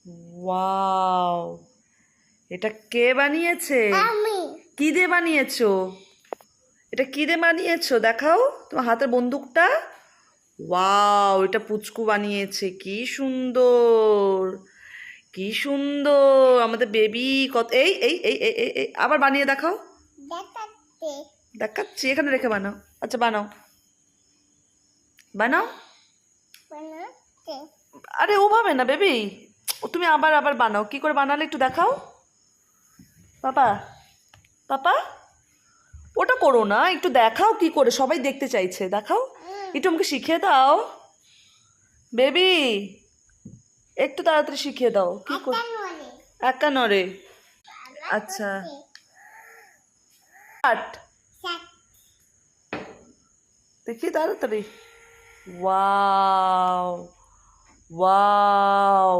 Wow, এটা কে বানিয়েছে? আমি। কি দিয়ে বানিয়েছো? এটা কি দিয়ে বানিয়েছো দেখাও তোমার হাতের বন্দুকটা। ওয়াও, এটা পুচকু বানিয়েছে। কি সুন্দর, কি সুন্দর আমাদের বেবি। কত এই এই এই এই এই এই, আবার বানিয়ে দেখাও। দেখাতে। দেখাচ্ছি, এখানে রেখে বানাও। আচ্ছা বানাও, বানাও। বানাতে। আরে ওভাবে না বেবি, তুমি আবার আবার বানাও। কি করে বানালে একটু দেখাও। পাপা, পাপা, ওটা করো না, একটু দেখাও কি করে, সবাই দেখতে চাইছে, দেখাও। একটু আমাকে শিখিয়ে দাও বেবি, একটু তাড়াতাড়ি শিখিয়ে দাও কি করে। একটা নলে। একা নড়ে। আচ্ছা, আট, দেখি তাড়াতাড়ি। Wow, wow.